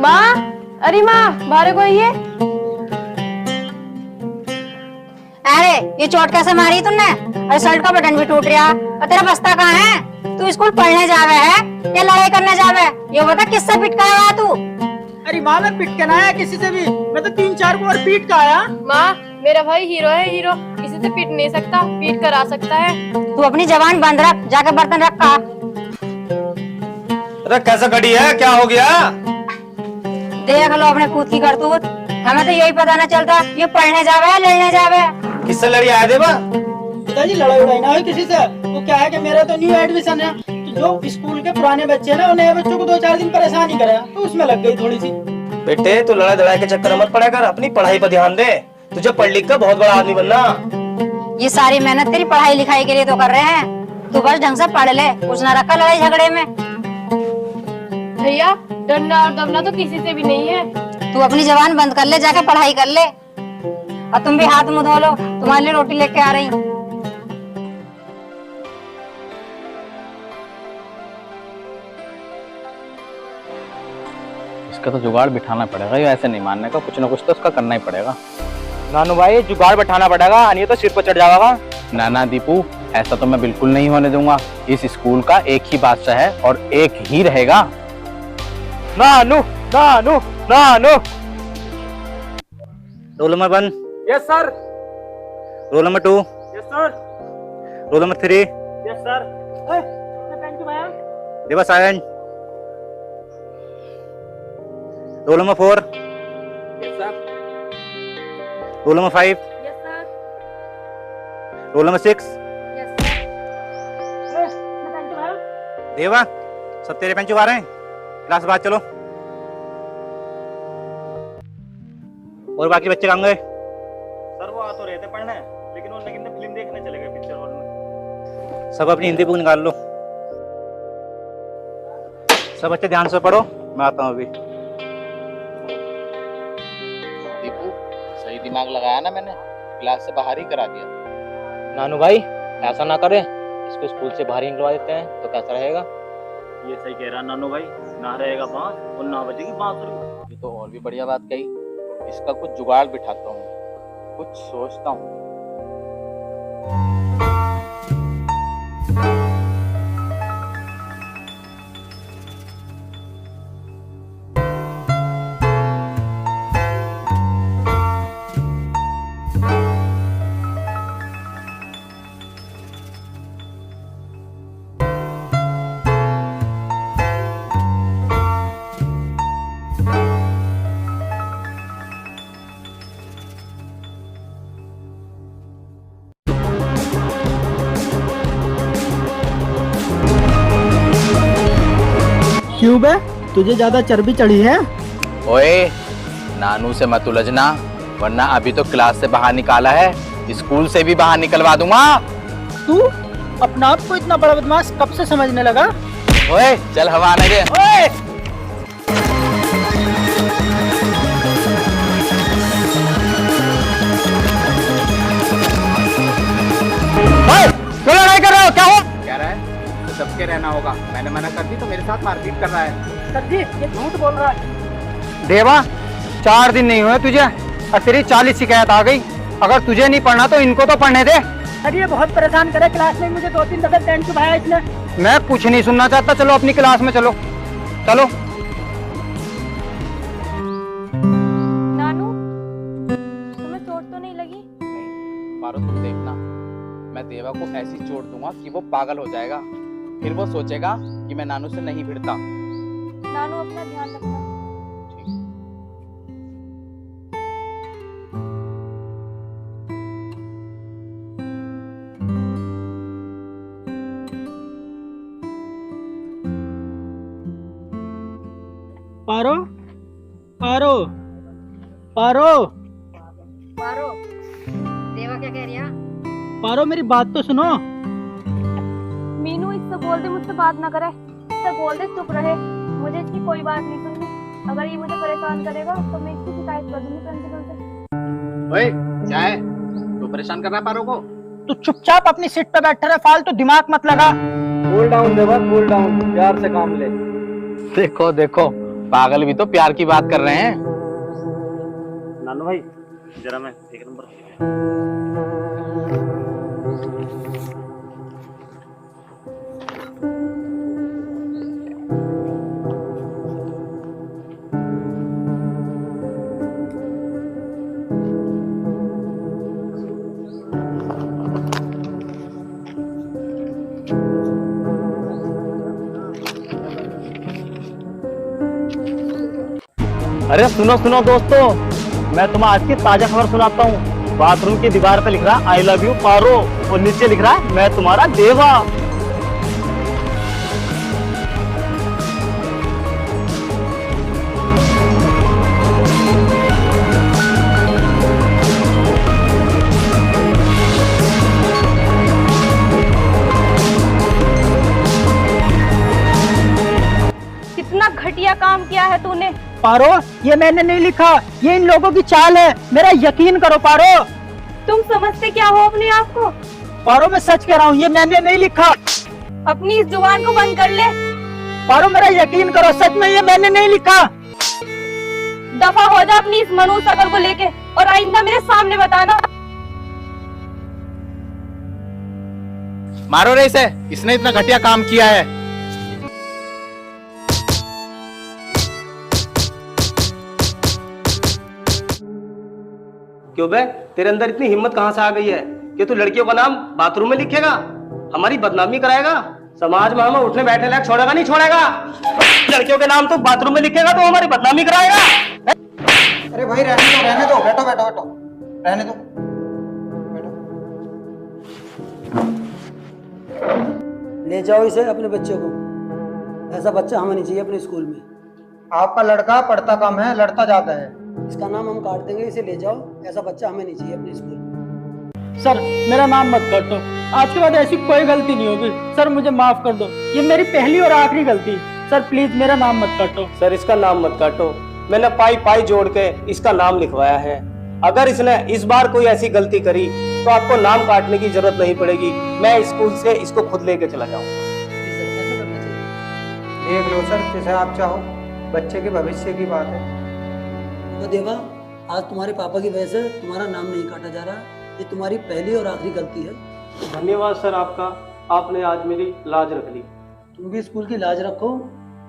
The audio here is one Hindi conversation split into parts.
माँ, अरे माँ, बाहर कोई है? अरे ये चोट कैसे मारी तुमने? अरे शर्ट का बटन भी टूट रहा। और तेरा बस्ता कहाँ है? तू स्कूल पढ़ने जावे है या लड़ाई करने जावे? ये बता किससे पिटकाया हुआ तू? अरे माँ, मैं पिट के ना आया किसी से भी। मैं तो 3-4 को और पीट का आया। माँ, मेरा भाई हीरो है, हीरो। किसी से पीट नहीं सकता, पीट कर आ सकता है। तू अपनी जबान बंद रख, जाके बर्तन रख का। अरे कैसा खड़ी है, क्या हो गया? देख लो अपने खुद की करतूत। हमें तो यही पता न चलता ये पढ़ने जावे है लड़ने जावे। किससे लड़ी आए देवा? पिताजी लड़ाई उड़ाई ना हो किसी से। वो क्या है कि मेरा तो न्यू एडमिशन है, तो जो स्कूल के पुराने बच्चे हैं ना, उन्हें बच्चों को 2-4 दिन परेशान ही करे, तो उसमें लग गई थोड़ी सी। बेटे तू लड़ाई लड़ाई के चक्कर मत पड़ा कर, अपनी पढ़ाई पर ध्यान दे। तुझे पढ़ लिख कर बहुत बड़ा आदमी बनना। ये सारी मेहनत तेरी पढ़ाई लिखाई के लिए तो कर रहे हैं। तू बस ढंग से पढ़ ले, कुछ ना रखा लड़ाई झगड़े में। भैया, डरना और दबना तो किसी से भी नहीं है। तू अपनी जबान बंद कर ले, जाके पढ़ाई कर ले। और तुम भी हाथ मुंह धो लो, तुम्हारे लिए रोटी लेके आ रही हूँ। इसका तो जुगाड़ बिठाना पड़ेगा, ये ऐसे नहीं मानने का, कुछ ना कुछ तो उसका करना ही पड़ेगा। नानू भाई जुगाड़ बैठाना पड़ेगा, नहीं तो सिर पर चढ़ जाएगा। ना ना दीपू, ऐसा तो मैं बिल्कुल नहीं होने दूंगा। इस स्कूल का एक ही बादशाह है और एक ही रहेगा। नानू नानू नानू। Roll number 1। Yes sir. Roll number 2। Yes sir. Roll number 3। Yes sir. Thank you ma'am. Deva silent. Roll number 4। Yes sir. Roll number 5। Yes sir. Roll number 6। Yes sir. Thank you ma'am. Deva, सब तेरे पेन चुका रहे हैं, क्लास बाद चलो। और बाकी बच्चे कहाँ गए? सर वो आ तो रहे थे पढ़ने, लेकिन वो लेकिन फिल्म देखने चले गए पिक्चर हॉल में। सब अपनी हिंदी बुक निकाल लो। सब बच्चे ध्यान से पढ़ो, मैं आता हूँ अभी। दीपू, सही दिमाग लगाया ना मैंने, क्लास से बाहर ही करा दिया। नानू भाई ऐसा ना करें, इसको स्कूल से बाहर ही निकलवा देते हैं तो कैसा रहेगा? ये सही कह रहा नानू भाई, ना रहेगा बांस और ना बजेगी बांसुरी। ये तो और भी बढ़िया बात कही। इसका कुछ जुगाड़ बिठाता हूँ, कुछ सोचता हूँ। क्यों बे, तुझे ज्यादा चर्बी चढ़ी है? ओए, नानू से मत उलझना, वरना अभी तो क्लास से बाहर निकाला है, स्कूल से भी बाहर निकलवा दूंगा। तू अपना आप को इतना बड़ा बदमाश कब से समझने लगा? ओए चल हवा आने दे। ओए! क्यों लड़ाई कर रहे हो? क्या हो? कह रहा है तो सबके रहना होगा, मैंने मना कर दी तो मेरे साथ मारपीट कर रहा है। सर जी ये झूठ बोल रहा है। देवा, 4 दिन नहीं हुए तुझे और तेरी 40 शिकायत आ गई। अगर तुझे नहीं पढ़ना तो इनको तो पढ़ने दे। सर ये बहुत परेशान करे, क्लास में मुझे 2-3 दफे टेंट चुभाया इसने। मैं कुछ नहीं सुनना चाहता, चलो अपनी क्लास में चलो। चलो। नानू, तुम्हें चोट तो नहीं लगी? नहीं मारो, तुम देखना, मैं देवा को ऐसी चोट दूंगा कि वो पागल हो जाएगा, फिर वो सोचेगा कि मैं नानू से नहीं भिड़ता। नानू, अपना ध्यान रखना। पारो पारो पारो पारो, देवा क्या कह रही है? पारो मेरी बात तो सुनो। मीनू, इससे बोल दे मुझसे बात ना करे, इससे बोल दे चुप रहे, मुझे इसकी कोई बात नहीं सुननी। अगर ये मुझे परेशान करेगा तो मैं इसकी शिकायत कर दूंगी प्रिंसिपल से। ओए क्या है, तू परेशान कर रहा है पारो को? तू चुपचाप अपनी सीट पे बैठा रहे, फालतू दिमाग मत लगा। कूल डाउन देवा, कूल डाउन, प्यार से काम ले। देखो देखो, पागल भी तो प्यार की बात कर रहे हैं। नानू भाई जरा मैं एक नंबर। अरे सुनो सुनो दोस्तों, मैं तुम्हें आज की ताजा खबर सुनाता हूँ। बाथरूम की दीवार पे लिख रहा है आई लव यू पारो, और नीचे लिख रहा है मैं तुम्हारा देवा। कितना घटिया काम किया है तूने। पारो, ये मैंने नहीं लिखा, ये इन लोगों की चाल है, मेरा यकीन करो पारो। तुम समझते क्या हो अपने आप को? पारो मैं सच कह रहा हूँ, ये मैंने नहीं लिखा। अपनी इस जुबान को बंद कर ले। पारो मेरा यकीन करो, सच में ये मैंने नहीं लिखा। दफा हो जा अपनी इस मनुष्य शकल को लेके, और आइंदा मेरे सामने बताना। मारो रे इसे, इसने इतना घटिया काम किया है। क्यों बे, तेरे अंदर इतनी हिम्मत कहाँ से आ गई है कि तू लड़कियों का नाम बाथरूम में लिखेगा, हमारी बदनामी कराएगा, समाज में हमें उठने बैठने लायक छोड़ेगा नहीं छोड़ेगा। लड़कियों के नाम तो बाथरूम में लिखेगा तो हमारी बदनामी कराएगा। अरे भाई रहने दो, बैठो बैठो बैठो, रहने दो, बैठो। ले जाओ इसे, अपने बच्चे को। ऐसा बच्चा हमें नहीं चाहिए अपने स्कूल में। आपका लड़का पढ़ता कम है, लड़ता ज्यादा है। इसका नाम हम काट देंगे, इसे ले जाओ। ऐसा बच्चा हमें नहीं चाहिए अपने स्कूल में। सर मेरा नाम मत कर दो, आज के बाद ऐसी कोई गलती नहीं होगी। सर मुझे माफ कर दो, ये मेरी पहली और आखिरी गलती। सर प्लीज मेरा नाम मत काटो। सर इसका नाम मत काटो, मैंने पाई पाई जोड़ के इसका नाम लिखवाया है। अगर इसने इस बार कोई ऐसी गलती करी तो आपको नाम काटने की जरूरत नहीं पड़ेगी, मैं स्कूल से इसको खुद लेके चला जाऊंगा। ऐसा करना चाहिए। देख लो सर, जैसे आप चाहो, बच्चे के भविष्य की बात है। तो देवा, आज तुम्हारे पापा की वजह से तुम्हारा नाम नहीं काटा जा रहा। ये तुम्हारी पहली और आखिरी गलती है। धन्यवाद सर आपका, आपने आज मेरी लाज रख ली। तुम भी स्कूल की लाज रखो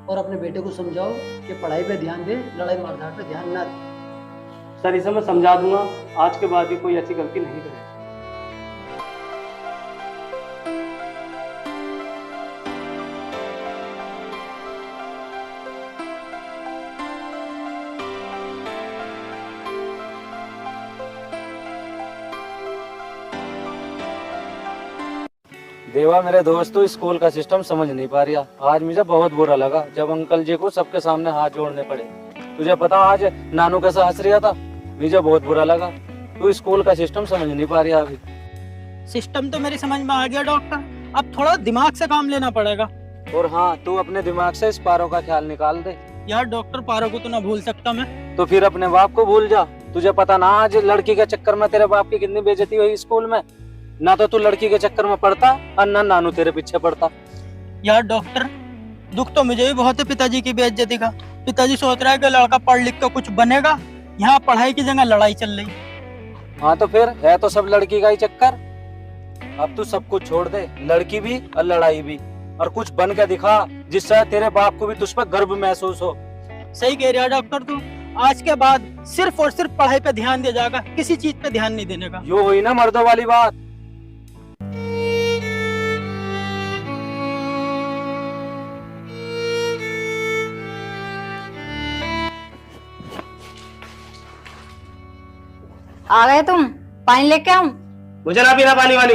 और अपने बेटे को समझाओ कि पढ़ाई पे ध्यान दे, लड़ाई मारधाड़ पे ध्यान ना दे। सर इसे मैं समझा दूंगा, आज के बाद ये कोई ऐसी गलती नहीं करेगा। देवा मेरे दोस्त, तू स्कूल का सिस्टम समझ नहीं पा रहा। आज मुझे बहुत बुरा लगा जब अंकल जी को सबके सामने हाथ जोड़ने पड़े। तुझे पता आज नानू कैसा हंस रहा था, मुझे बहुत बुरा लगा। तू स्कूल का सिस्टम समझ नहीं पा रहा अभी। सिस्टम तो मेरी समझ में आ गया डॉक्टर, अब थोड़ा दिमाग से काम लेना पड़ेगा। और हाँ, तू अपने दिमाग से इस पारो का ख्याल निकाल दे। यार डॉक्टर, पारो को तो ना भूल सकता मैं। तो फिर अपने बाप को भूल जा। तुझे पता ना आज लड़की के चक्कर में तेरे बाप की कितनी बेइज्जती हुई स्कूल में। ना तो तू लड़की के चक्कर में पड़ता और ना नानू तेरे पीछे पड़ता। यार डॉक्टर, दुख तो मुझे भी बहुत है पिताजी की बेइज्जती का। पिताजी सोच रहा है कि लड़का पढ़ लिख कर कुछ बनेगा, यहाँ पढ़ाई की जगह लड़ाई चल रही। हाँ तो फिर है तो सब लड़की का ही चक्कर। अब तू सब कुछ छोड़ दे, लड़की भी और लड़ाई भी, और कुछ बन के दिखा जिससे तेरे बाप को भी तुझ पर गर्व महसूस हो। सही कह रहा है डॉक्टर तू, आज के बाद सिर्फ और सिर्फ पढ़ाई पे ध्यान दिया जाएगा, किसी चीज पे ध्यान नहीं देने का। यो हुई ना मर्दों वाली बात। आ गए तुम? पानी लेके आऊं? मुझे ना पीना पानी वानी।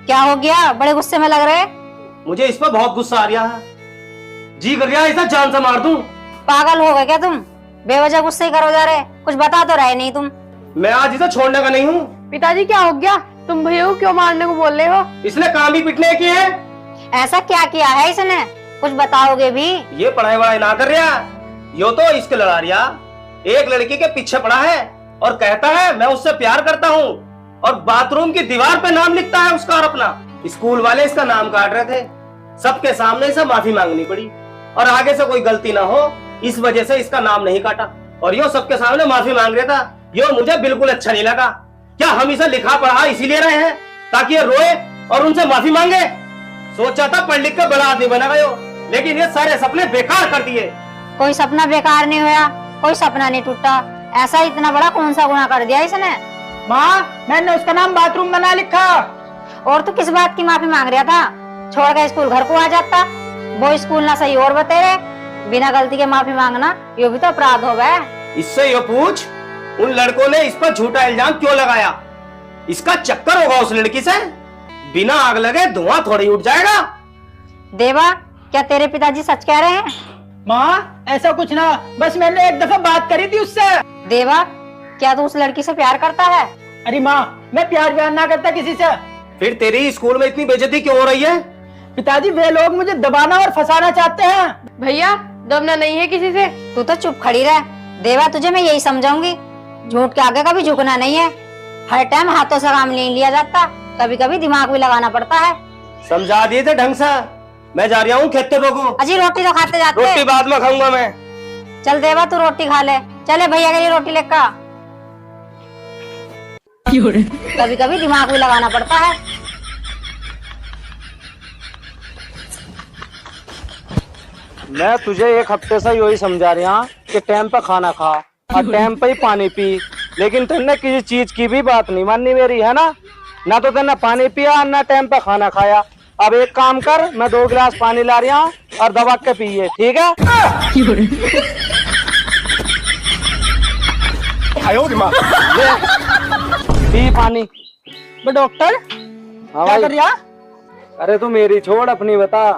क्या हो गया, बड़े गुस्से में लग रहे? मुझे इस पर बहुत गुस्सा आ रहा है, जी कर रहा है इसे जान से मार दूं। पागल हो गए क्या तुम? बेवजह गुस्से करो जा रहे, कुछ बता तो रहे नहीं तुम। मैं आज इसे छोड़ने का नहीं हूँ। पिताजी क्या हो गया? तुम भैया को क्यों मारने को बोल रहे हो? इसने काम ही पिटने किए हैं। ऐसा क्या किया है इसने, कुछ बताओगे भी? ये पढ़ाई वढ़ाई ना कर रहा, यो तो इसके लड़ा रहा। एक लड़की के पीछे पड़ा है और कहता है मैं उससे प्यार करता हूँ, और बाथरूम की दीवार पे नाम लिखता है उसका और अपना। स्कूल वाले इसका नाम काट रहे थे, सबके सामने इसे माफी मांगनी पड़ी, और आगे से कोई गलती ना हो इस वजह से इसका नाम नहीं काटा और यो सबके सामने माफी मांग रहा था। यो मुझे बिल्कुल अच्छा नहीं लगा। क्या हम इसे लिखा पढ़ा इसीलिए रहे हैं ताकि ये रोए और उनसे माफी मांगे? सोचा था पढ़ लिख कर बड़ा आदमी बनेगा यो, लेकिन ये सारे सपने बेकार कर दिए। कोई सपना बेकार नहीं हुआ, कोई सपना नहीं टूटा। ऐसा इतना बड़ा कौन सा गुनाह कर दिया इसने? माँ, मैंने उसका नाम बाथरूम में ना लिखा। और तू किस बात की माफी मांग रहा था? छोड़ के स्कूल घर को आ जाता। वो स्कूल ना सही और बतेरे, बिना गलती के माफी मांगना ये भी तो अपराध हो गया। इससे यो पूछ, उन लड़कों ने इस पर झूठा इल्जाम क्यों लगाया? इसका चक्कर होगा उस लड़की से। बिना आग लगे धुआं थोड़ी उठ जाएगा। देवा, क्या तेरे पिताजी सच कह रहे हैं? माँ, ऐसा कुछ ना, बस मैंने एक दफा बात करी थी उससे। देवा, क्या तू उस लड़की से प्यार करता है? अरे माँ, मैं प्यार ना करता किसी से। फिर तेरी स्कूल में इतनी बेइज्जती क्यों हो रही है? पिताजी, वे लोग मुझे दबाना और फंसाना चाहते हैं। भैया, दबना नहीं है किसी से। तू तो चुप खड़ी रह। देवा, तुझे मैं यही समझाऊंगी, झूठ के आगे कभी झुकना नहीं है। हर टाइम हाथों से काम नहीं लिया जाता, कभी कभी दिमाग भी लगाना पड़ता है। समझा दिए थे ढंग से। मैं जा रहा हूँ खेत पे को। अजी रोटी तो खाते जाते। रोटी बाद में खाऊंगा मैं। चल देवा, तू रोटी खा ले। चले भैया के लिए रोटी लेकर आ। कभी कभी दिमाग भी लगाना पड़ता है। मैं तुझे एक हफ्ते से यही समझा रहा कि टाइम पे खाना खा और टाइम पे ही पानी पी, लेकिन तुमने किसी चीज की भी बात नहीं माननी मेरी, है ना तो तुमने पानी पिया ना टाइम पे खाना खाया। अब एक काम कर, मैं 2 गिलास पानी ला रहा हूँ और दबा के पिए, ठीक है? ले, पी पानी। डॉक्टर, हाँ क्या भाई। कर रहा? अरे तू मेरी छोड़, अपनी बता।